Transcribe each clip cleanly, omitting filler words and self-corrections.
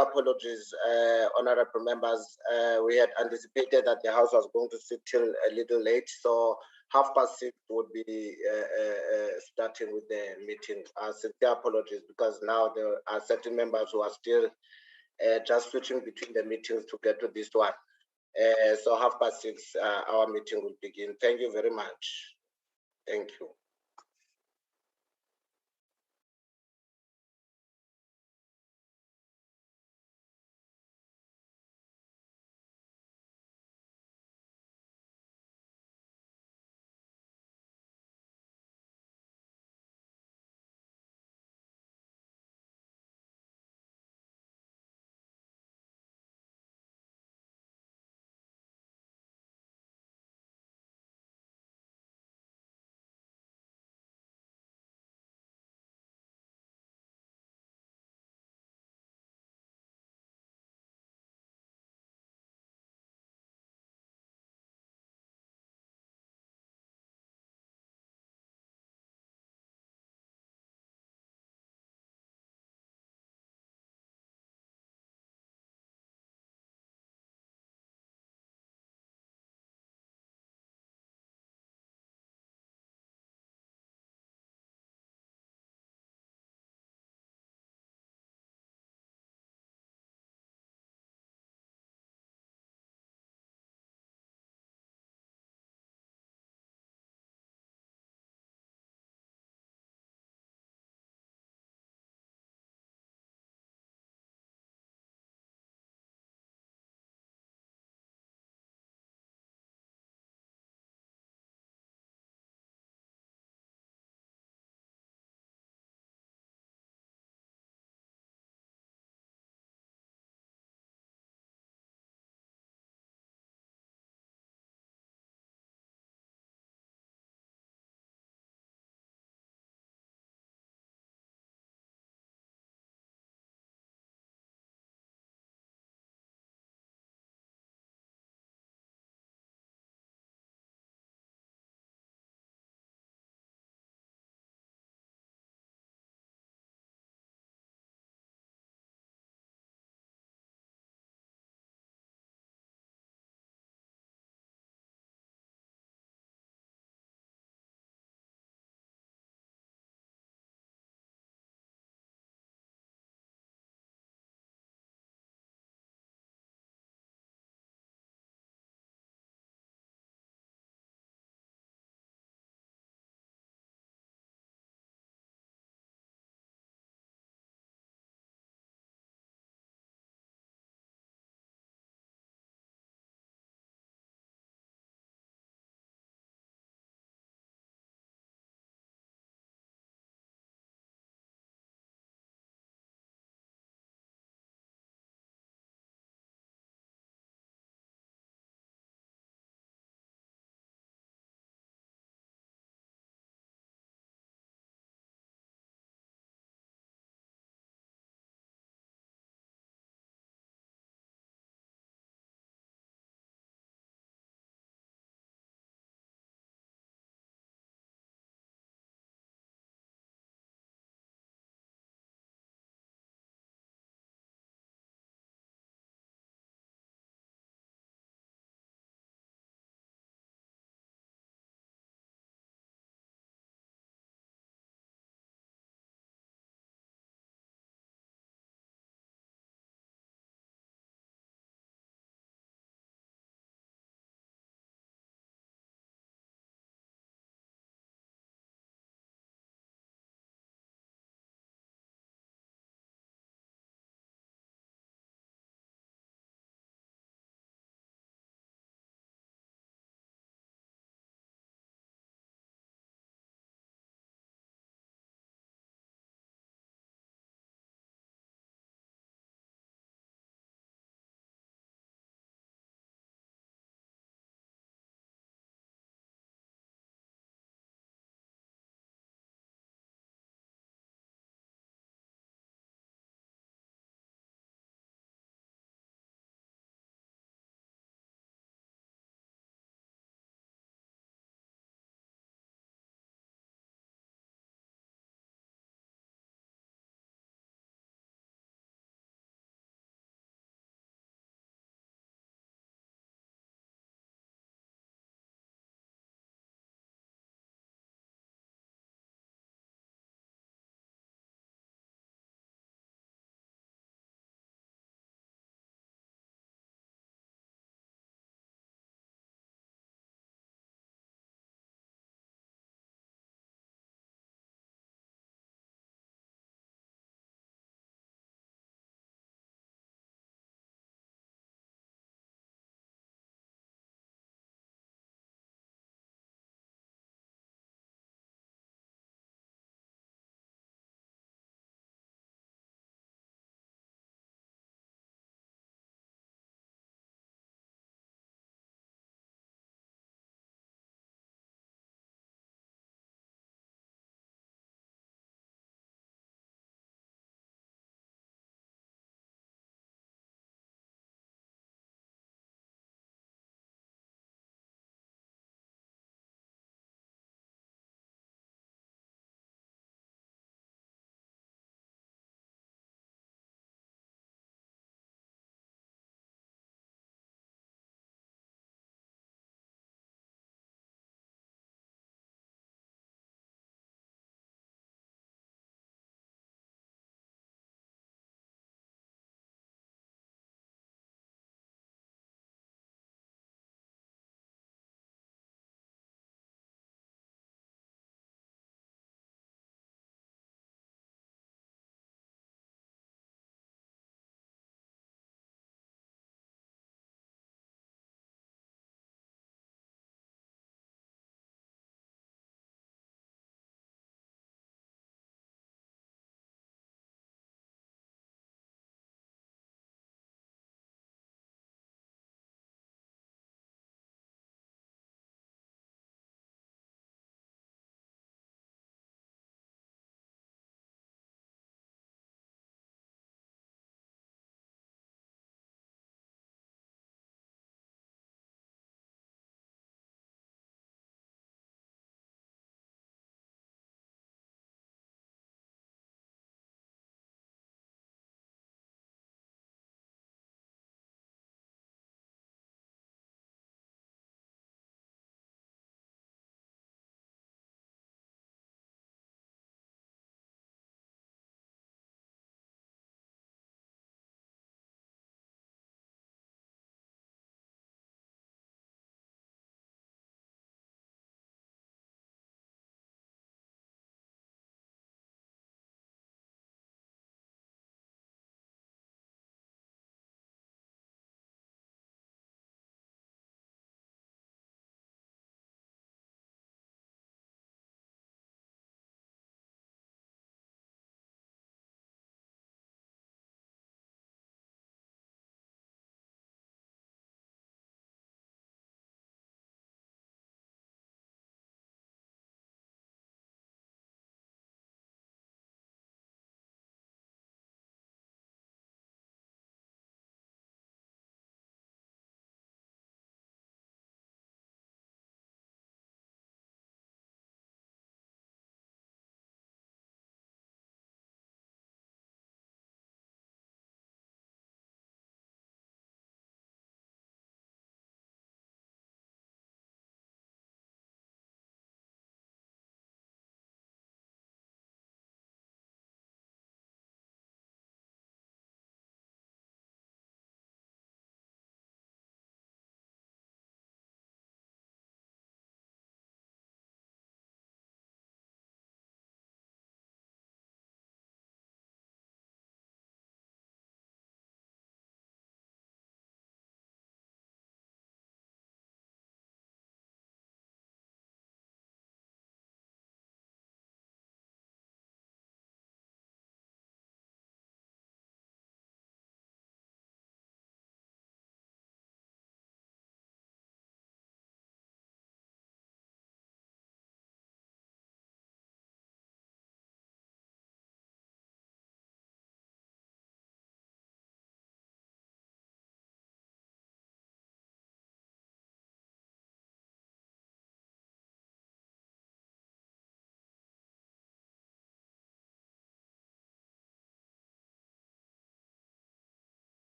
sincere apologies, honorable members. We had anticipated that the House was going to sit till a little late, so 6:30 would be starting with the meeting. Sincere apologies, because now there are certain members who are still just switching between the meetings to get to this one. So 6:30, our meeting will begin. Thank you very much. Thank you.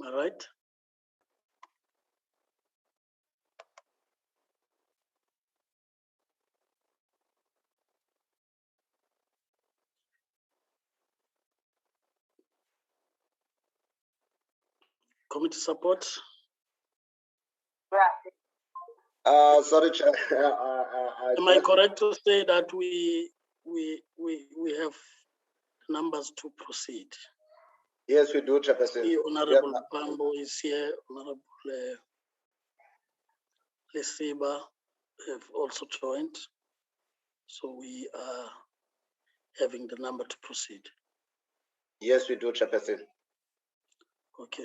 I right? Committee support. Sorry, Chair. Am I correct to say that we have numbers to proceed? Yes, we do, Chairperson. The Honorable Pambo is here. Honorable Lesiba have also joined. So we are having the number to proceed. Yes, we do, Chairperson. Okay.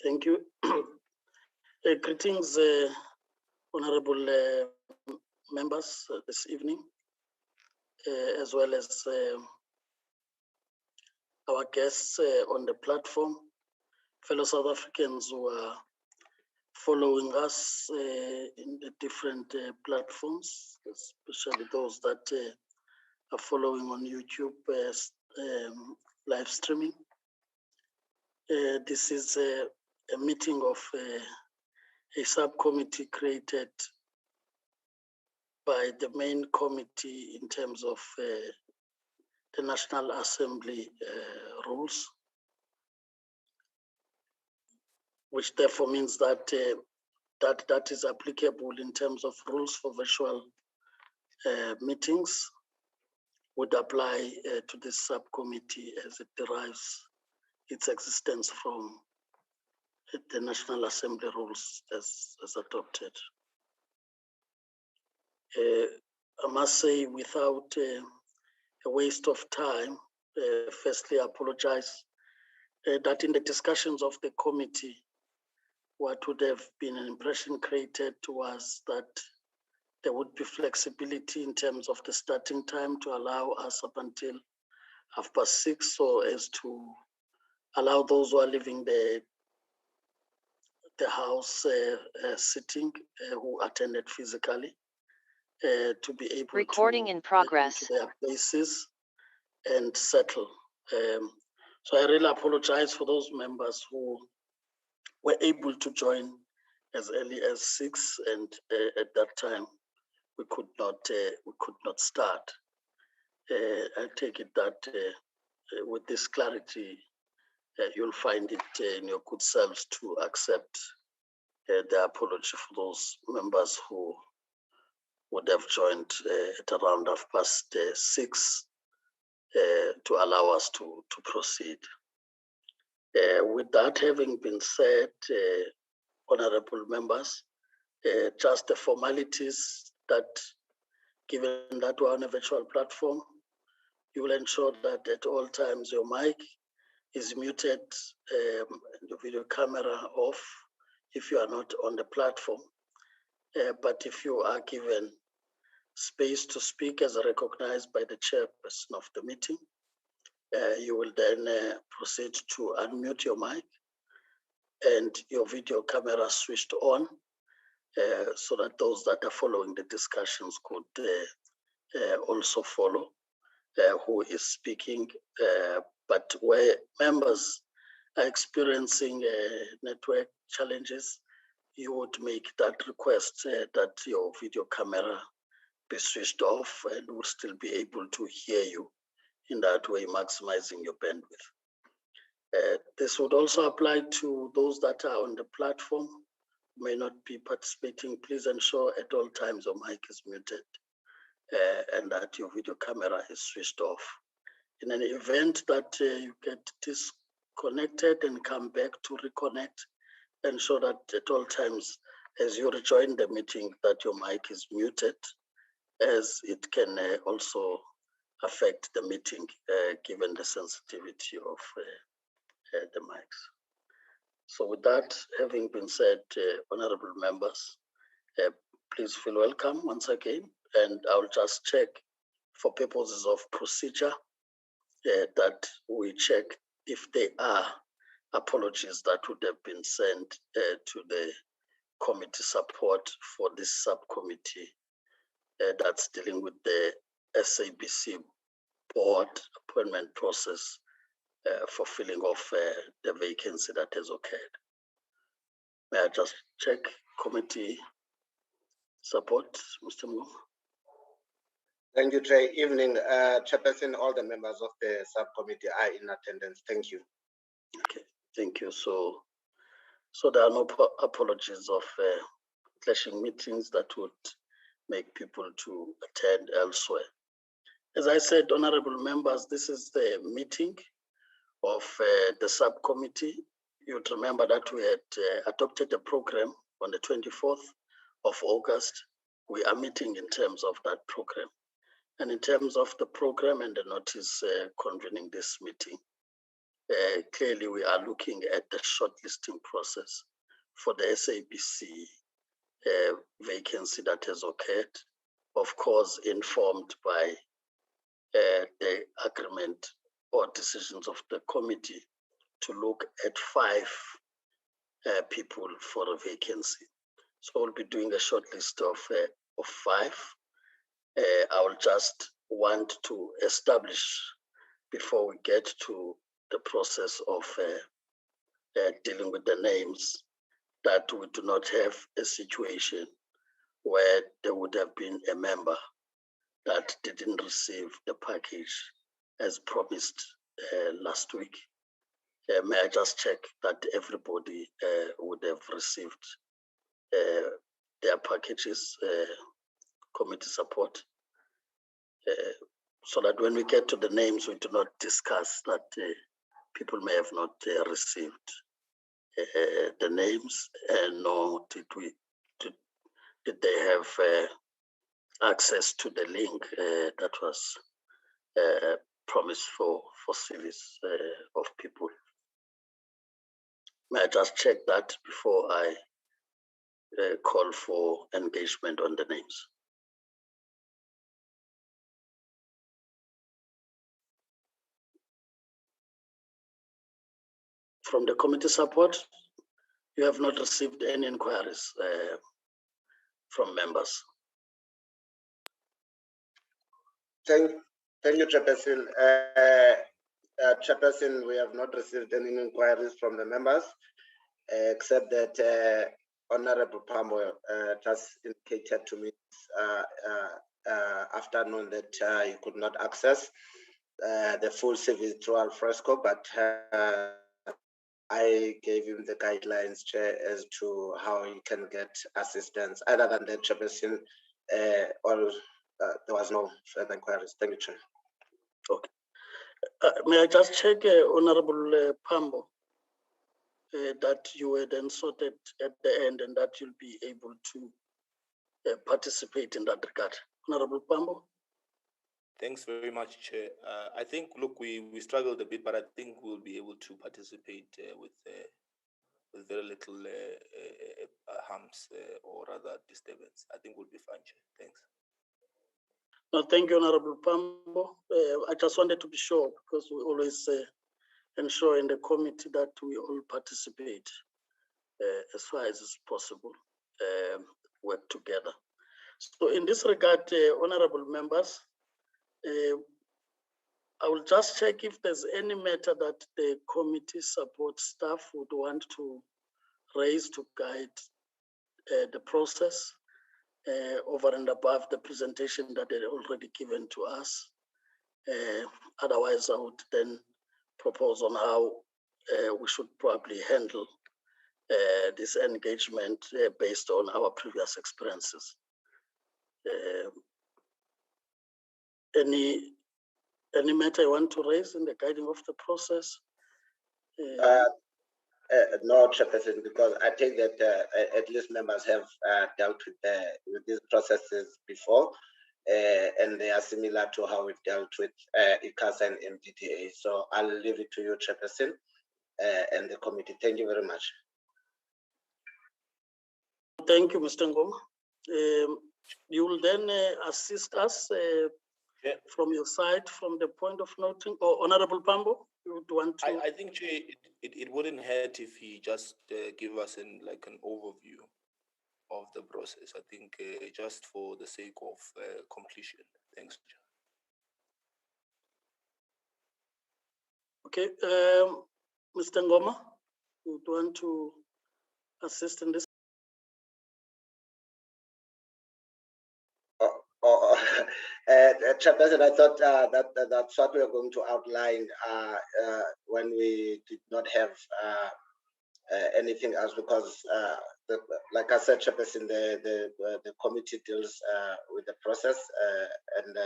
Thank you. Greetings, honorable members this evening, as well as our guests on the platform, fellow South Africans who are following us in the different platforms, especially those that are following on YouTube live streaming. This is a meeting of a subcommittee created by the main committee in terms of the National Assembly rules, which therefore means that that is applicable in terms of rules for virtual meetings would apply to this subcommittee as it derives its existence from the National Assembly rules as adopted. I must say, without a waste of time, firstly, I apologize that in the discussions of the committee, what would have been an impression created was that there would be flexibility in terms of the starting time to allow us up until 6:30, so as to allow those who are leaving the house sitting who attended physically to be able Recording to in progress. get into their places and settle. So I really apologize for those members who were able to join as early as 6, and at that time we could not start. I take it that with this clarity, you'll find it in your good selves to accept the apology for those members who would have joined at around 6:30 to allow us to proceed. With that having been said, honorable members, just the formalities that, given that we're on a virtual platform, you will ensure that at all times your mic is muted and your video camera off if you are not on the platform. But if you are given space to speak as recognized by the chairperson of the meeting, you will then proceed to unmute your mic and your video camera switched on so that those that are following the discussions could also follow who is speaking. But where members are experiencing network challenges, you would make that request that your video camera be switched off and will still be able to hear you, in that way maximizing your bandwidth. This would also apply to those that are on the platform who may not be participating. Please ensure at all times your mic is muted and that your video camera is switched off. In an event that you get disconnected and come back to reconnect, ensure that at all times as you rejoin the meeting that your mic is muted, as it can also affect the meeting given the sensitivity of the mics. So with that having been said, honorable members, please feel welcome once again, and I'll just check for purposes of procedure that we check if there are apologies that would have been sent to the committee support for this subcommittee that's dealing with the SABC board appointment process fulfilling of the vacancy that has occurred. May I just check committee support, Mr. Mo? Thank you, Chair. Evening, Chairperson. All the members of the subcommittee are in attendance. Thank you. Okay, thank you. So there are no apologies of clashing meetings that would make people to attend elsewhere. As I said, honorable members, this is the meeting of the subcommittee. You'd remember that we had adopted a program on the 24th of August. We are meeting in terms of that program. And in terms of the program and the notice convening this meeting, clearly we are looking at the shortlisting process for the SABC vacancy that has occurred, of course, informed by the agreement or decisions of the committee to look at 5 people for a vacancy. So we'll be doing a short list of 5. I will just want to establish before we get to the process of dealing with the names that we do not have a situation where there would have been a member that didn't receive the package as promised last week. May I just check that everybody would have received their packages, committee support, so that when we get to the names, we do not discuss that people may have not received the names, nor did they have access to the link that was promised for series of people. May I just check that before I call for engagement on the names? From the committee support, you have not received any inquiries from members. Thank you, Chairperson. Chairperson, we have not received any inquiries from the members, except that Honorable Pambo just indicated to me afternoon that he could not access the full service through Alfresco, but I gave him the guidelines, Chair, as to how he can get assistance. Other than that, Chairperson, there was no further inquiries. Thank you, Chair. Okay. May I just check, Honorable Pambo, that you were then sorted at the end and that you'll be able to participate in that regard. Honorable Pambo? Thanks very much, Chair. I think, look, we struggled a bit, but I think we'll be able to participate with very little harms or rather disturbance. I think we'll be fine, Chair. Thanks. No, thank you, Honorable Pambo. I just wanted to be sure, because we always ensure in the committee that we all participate as far as is possible, work together. So in this regard, honorable members, I will just check if there's any matter that the committee support staff would want to raise to guide the process over and above the presentation that they're already given to us. Otherwise, I would then propose on how we should probably handle this engagement based on our previous experiences. Any matter you want to raise in the guiding of the process? No, Chairperson, because I think that at least members have dealt with these processes before, and they are similar to how we've dealt with ICAS and MDDA. So I'll leave it to you, Chairperson, and the committee. Thank you very much. Thank you, Mr. Ngoma. You will then assist us from your side, from the point of noting, or Honorable Pambo, you would want to? I think, Chair, it wouldn't hurt if he just give us an overview of the process. I think just for the sake of completion. Thanks, Chair. Okay, Mr. Ngoma, would want to assist in this? Chairperson, I thought that's what we were going to outline when we did not have anything else, because like I said, Chairperson, the committee deals with the process, and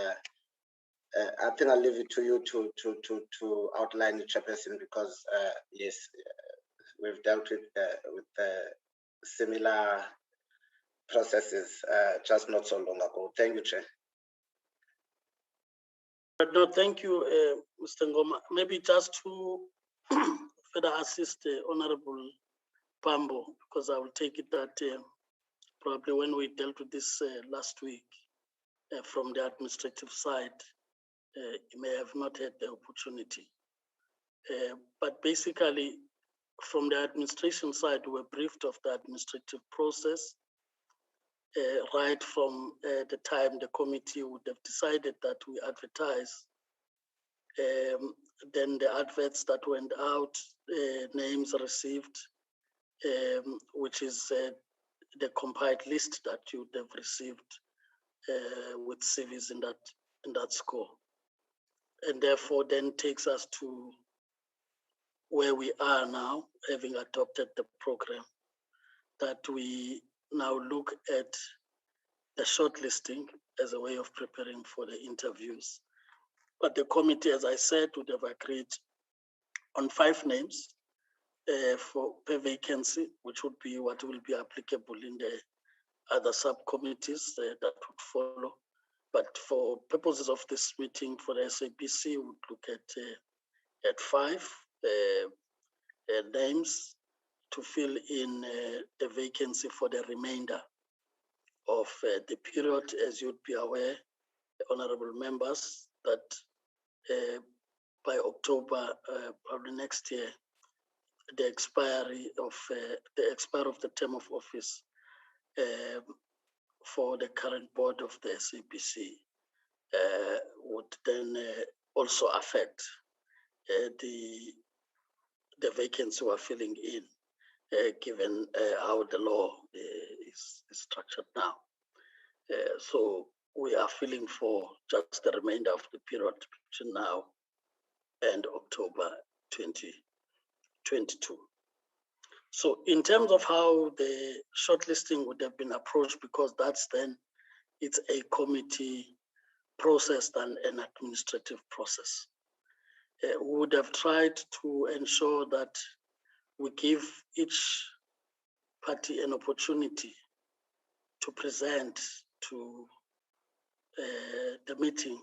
I think I'll leave it to you to outline the Chairperson, because yes, we've dealt with similar processes just not so long ago. Thank you, Chair. No, thank you, Mr. Ngoma. Maybe just to further assist Honorable Pambo, because I will take it that probably when we dealt with this last week from the administrative side, you may have not had the opportunity. But basically, from the administration side, we were briefed of the administrative process right from the time the committee would have decided that we advertise. Then the adverts that went out, names received, which is the compiled list that you would have received with CVs in that score. And therefore then takes us to where we are now, having adopted the program, that we now look at the shortlisting as a way of preparing for the interviews. But the committee, as I said, would have agreed on 5 names for per vacancy, which would be what will be applicable in the other subcommittees that would follow. But for purposes of this meeting, for the SABC, we would look at 5 names to fill in the vacancy for the remainder of the period. As you'd be aware, honorable members, that by October, probably next year, the expiry of the term of office for the current board of the SABC would then also affect the vacancy we're filling in, given how the law is structured now. So we are filling for just the remainder of the period between now and October 2022. So in terms of how the shortlisting would have been approached, because that's then, it's a committee process than an administrative process. We would have tried to ensure that we give each party an opportunity to present to the meeting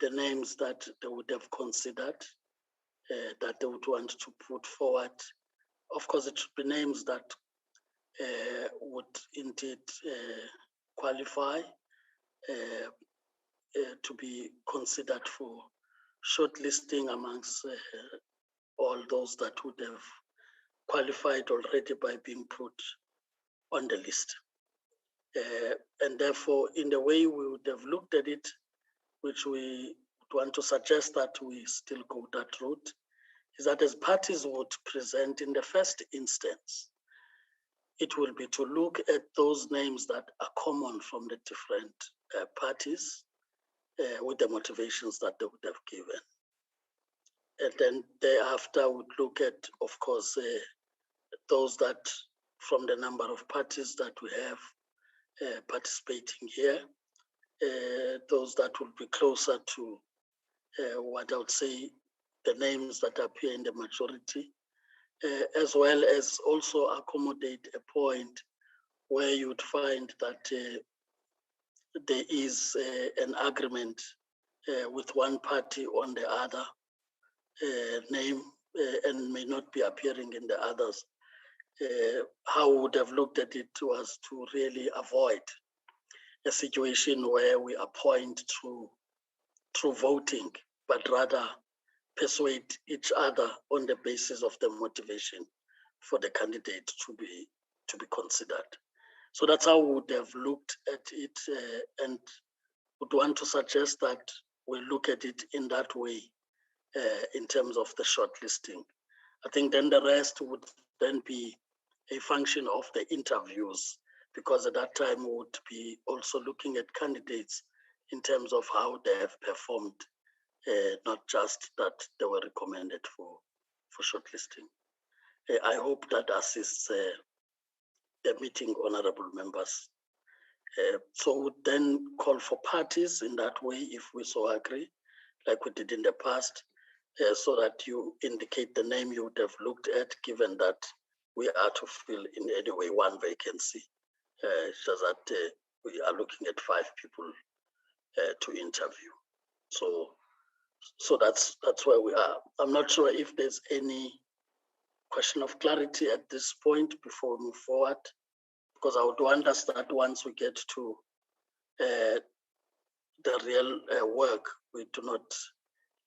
the names that they would have considered, that they would want to put forward. Of course, it should be names that would indeed qualify to be considered for shortlisting amongst all those that would have qualified already by being put on the list. And therefore, in the way we would have looked at it, which we want to suggest that we still go that route, is that as parties would present in the first instance, it will be to look at those names that are common from the different parties with the motivations that they would have given. And then thereafter would look at, of course, those that from the number of parties that we have participating here, those that would be closer to what I would say the names that appear in the majority, as well as also accommodate a point where you would find that there is an agreement with one party on the other name and may not be appearing in the others. How we would have looked at it was to really avoid a situation where we appoint through voting, but rather persuade each other on the basis of the motivation for the candidate to be considered. So that's how we would have looked at it, and would want to suggest that we look at it in that way, in terms of the shortlisting. I think then the rest would then be a function of the interviews, because at that time we would be also looking at candidates in terms of how they have performed, not just that they were recommended for shortlisting. I hope that assists the meeting, honorable members. So we then call for parties in that way, if we so agree, like we did in the past, so that you indicate the name you would have looked at, given that we are to fill in any way one vacancy, so that we are looking at 5 people to interview. So that's where we are. I'm not sure if there's any question of clarity at this point before we move forward, because I would want us that once we get to the real work, we do not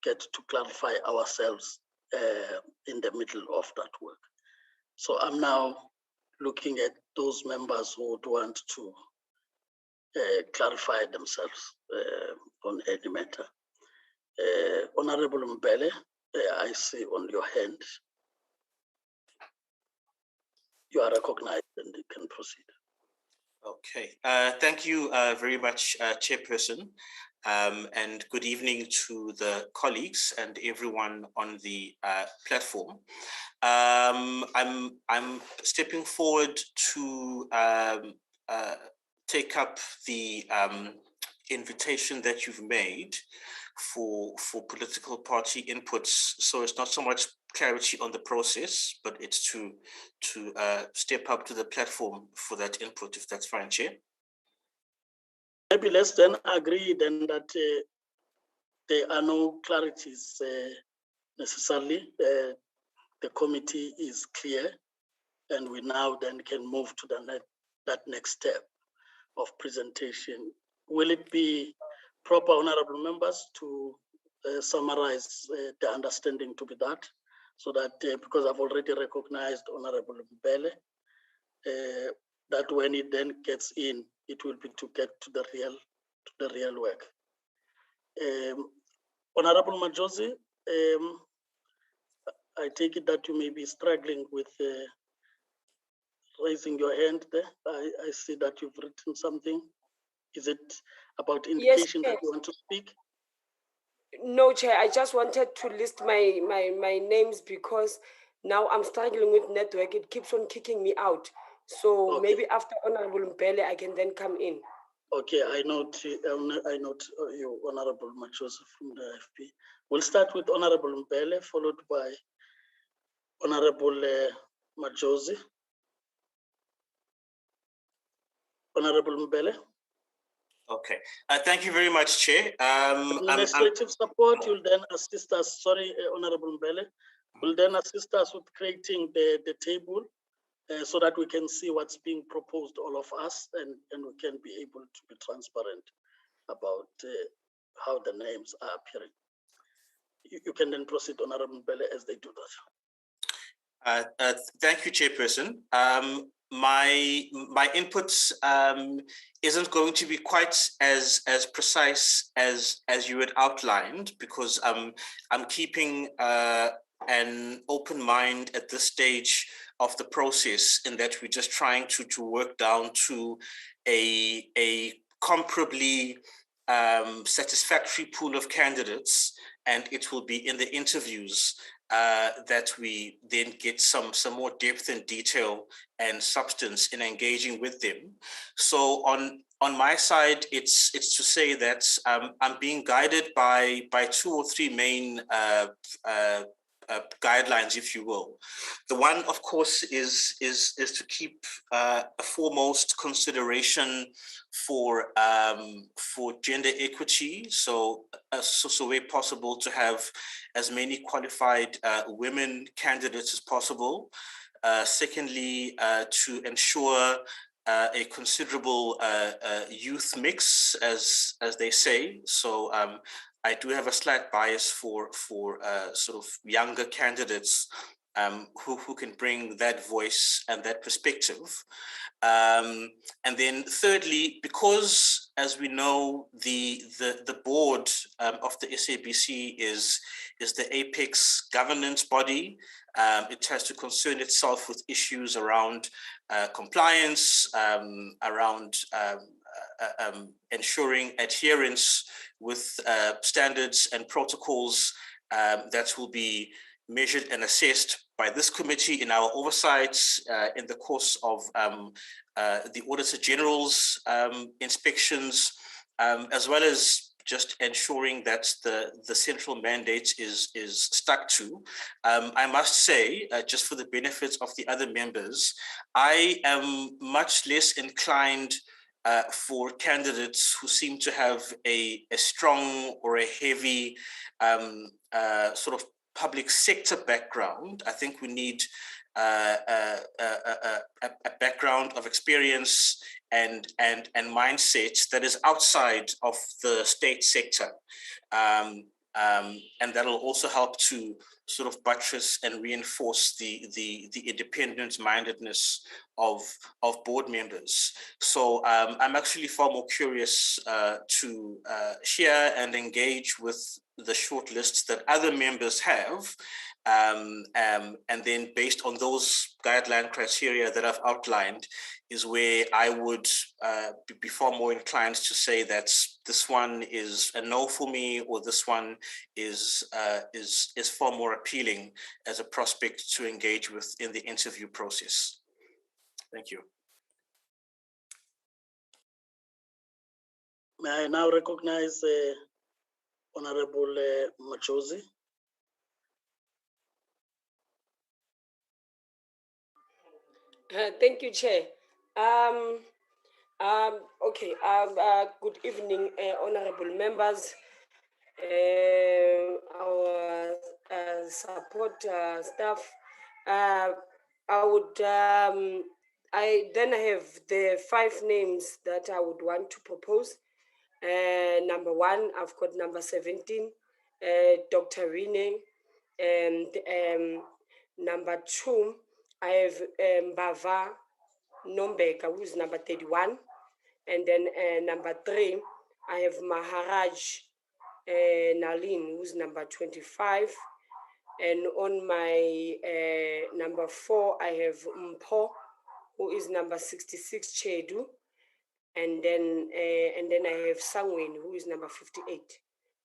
get to clarify ourselves in the middle of that work. So I'm now looking at those members who would want to clarify themselves on any matter. Honorable Mbele, I see on your hand. You are recognized and you can proceed. Okay, thank you very much, Chairperson, and good evening to the colleagues and everyone on the platform. I'm stepping forward to take up the invitation that you've made for political party inputs. So it's not so much clarity on the process, but it's to step up to the platform for that input, if that's fine, Chair. Maybe let's then agree then that there are no clarities necessarily. The committee is clear, and we now then can move to that next step of presentation. Will it be proper, honorable members, to summarize the understanding to be that, so that because I've already recognized Honorable Mbele, that when it then gets in, it will be to get to the real work. Honorable Majosi, I take it that you may be struggling with raising your hand there. I see that you've written something. Is it about indication that you want to speak? No, Chair, I just wanted to list my names because now I'm struggling with network. It keeps on kicking me out. So okay. Maybe after Honorable Mbele, I can then come in. Okay, I note you, Honorable Machosa from the FP. We'll start with Honorable Mbele, followed by Honorable Majosi. Honorable Mbele. Okay, thank you very much, Chair. Administrative support will then assist us, sorry, Honorable Mbele, will then assist us with creating the table so that we can see what's being proposed, all of us, and we can be able to be transparent about how the names are appearing. You can then proceed, Honorable Mbele, as they do that. Thank you, Chairperson. My inputs isn't going to be quite as precise as you had outlined, because I'm keeping an open mind at this stage of the process, in that we're just trying to work down to a comparably satisfactory pool of candidates, and it will be in the interviews that we then get some more depth and detail and substance in engaging with them. So on my side, it's to say that I'm being guided by 2 or 3 main guidelines, if you will. The one, of course, is to keep a foremost consideration for gender equity. So where possible, to have as many qualified women candidates as possible. Secondly, to ensure a considerable youth mix, as they say. So I do have a slight bias for sort of younger candidates who can bring that voice and that perspective. And then thirdly, because as we know, the board of the SABC is the apex governance body. It has to concern itself with issues around compliance, around ensuring adherence with standards and protocols that will be measured and assessed by this committee in our oversights in the course of the Auditor General's inspections, as well as just ensuring that the central mandate is stuck to. I must say, just for the benefit of the other members, I am much less inclined for candidates who seem to have a strong or a heavy sort of public sector background. I think we need a background of experience and mindset that is outside of the state sector. And that'll also help to sort of buttress and reinforce the independent mindedness of board members. So I'm actually far more curious to share and engage with the shortlists that other members have. And then based on those guideline criteria that I've outlined is where I would be far more inclined to say that this one is a no for me, or this one is far more appealing as a prospect to engage with in the interview process. Thank you. May I now recognize Honorable Machozi? Thank you, Chair. Okay. Good evening, honorable members, our support staff. I have the 5 names that I would want to propose. Number 1, I've got number 17, Dr. Rene, and number 2, I have Mbava Nombeka, who is number 31, and then number 3, I have Maharaj Nalin, who's number 25, and on my number 4, I have Mpho, who is number 66, Chedu, and then I have Sangwen, who is number 58.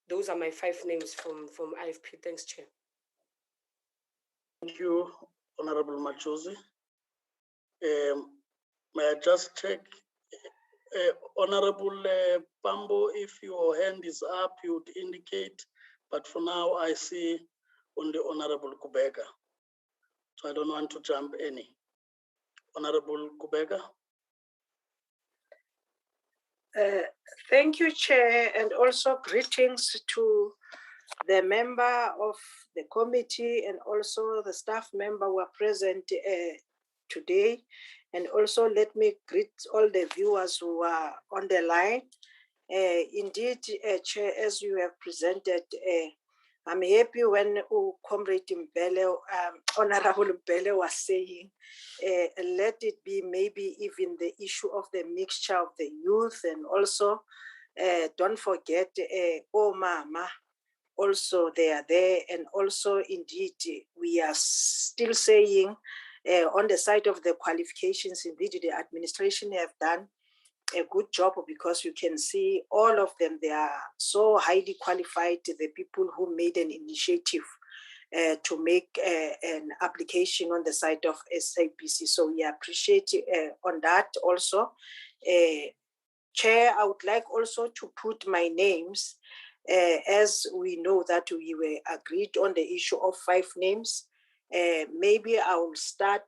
Those are my 5 names from IFP. Thanks, Chair. Thank you, Honorable Machozi. May I just check, Honorable Pambo, if your hand is up, you would indicate, but for now I see only Honorable Kubeka. So I don't want to jump any. Honorable Kubeka. Thank you, Chair, and also greetings to the member of the committee and also the staff member who are present today. And also let me greet all the viewers who are on the line. Indeed, Chair, as you have presented, I'm happy when Comrade Mbele, Honorable Mbele was saying, let it be maybe even the issue of the mixture of the youth, and also don't forget Mama, also they are there, and also indeed we are still saying on the side of the qualifications, indeed the administration have done a good job, because you can see all of them, they are so highly qualified, the people who made an initiative to make an application on the side of SABC. So we appreciate on that also. Chair, I would like also to put my names, as we know that we were agreed on the issue of 5 names. Maybe I will start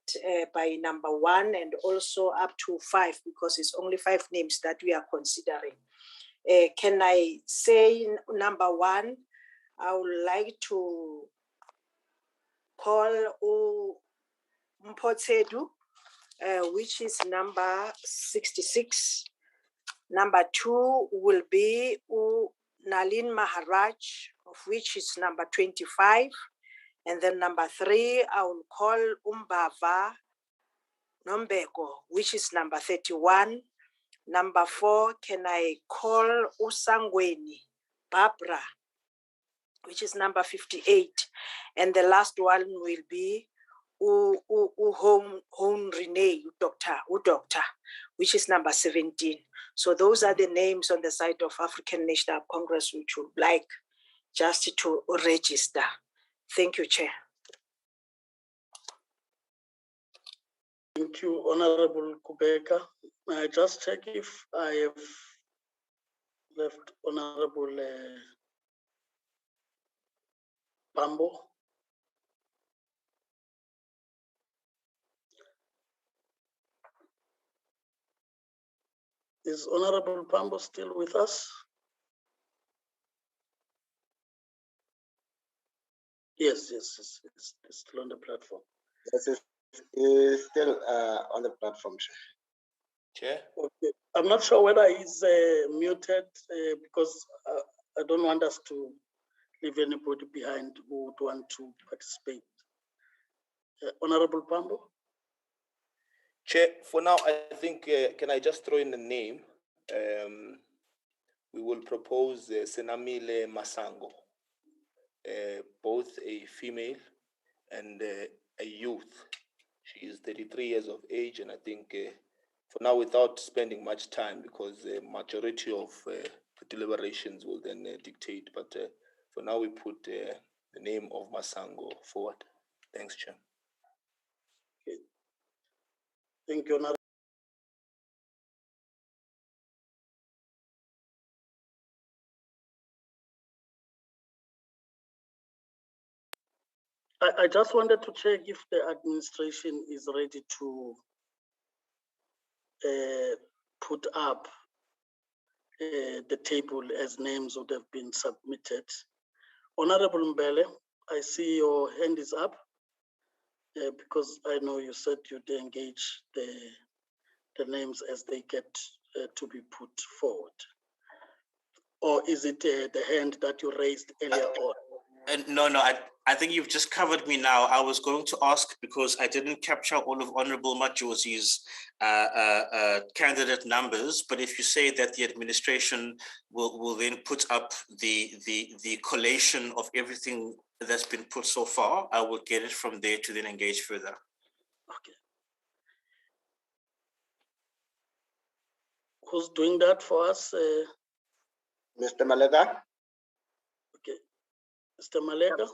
by number 1 and also up to 5, because it's only 5 names that we are considering. Can I say number 1? I would like to call Mpotsedu, which is number 66. Number 2 will be Nalin Maharaj, of which is number 25. And then number 3, I will call Mbava Nombeko, which is number 31. Number 4, can I call Usangweni Barbara, which is number 58. And the last one will be Home Renee, doctor, which is number 17. So those are the names on the side of African National Congress, which would like just to register. Thank you, Chair. Thank you, Honorable Kubeka. May I just check if I have left Honorable Pambo? Is Honorable Pambo still with us? Yes, it's still on the platform. Yes, is still on the platform, Chair. Chair? Okay. I'm not sure whether he's muted because I don't want us to leave anybody behind who would want to participate. Honorable Pambo? Chair, for now, I think, can I just throw in the name? We will propose Senamile Masango, both a female and a youth. She is 33 years of age, and I think for now, without spending much time, because the majority of the deliberations will then dictate, but for now, we put the name of Masango forward. Thanks, Chair. Okay. Thank you, Honorable. I just wanted to check if the administration is ready to put up the table as names would have been submitted. Honorable Mbele, I see your hand is up because I know you said you'd engage the names as they get to be put forward. Or is it the hand that you raised earlier on? No, I think you've just covered me now. I was going to ask because I didn't capture all of Honorable Majosi's candidate numbers, but if you say that the administration will then put up the collation of everything that's been put so far, I will get it from there to then engage further. Okay. Who's doing that for us? Mr. Malega? Okay. Mr. Malega?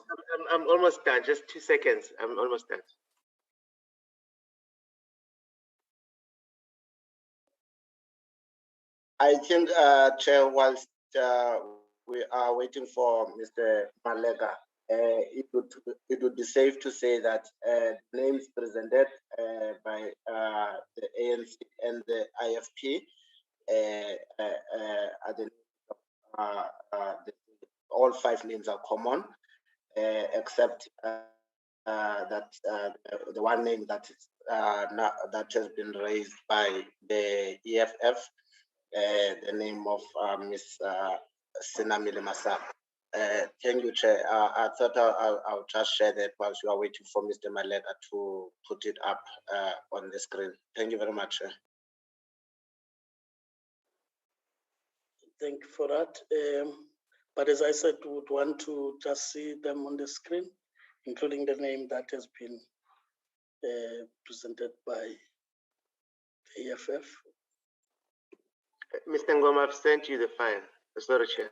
I'm almost done, just 2 seconds. I'm almost done. I think, Chair, whilst we are waiting for Mr. Malega, it would be safe to say that names presented by the ANC and the IFP are all 5 names are common, except that the one name that that has been raised by the EFF, the name of Ms. Senamile Masa. Thank you, Chair. I thought I'll just share that whilst you are waiting for Mr. Malega to put it up on the screen. Thank you very much, Chair. Thank you for that. But as I said, we would want to just see them on the screen, including the name that has been presented by the EFF. Mr. Ngoma, I've sent you the file. Sorry, Chair.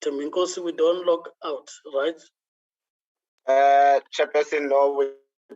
Teminkosi, we don't log out, right? Chairperson, no, we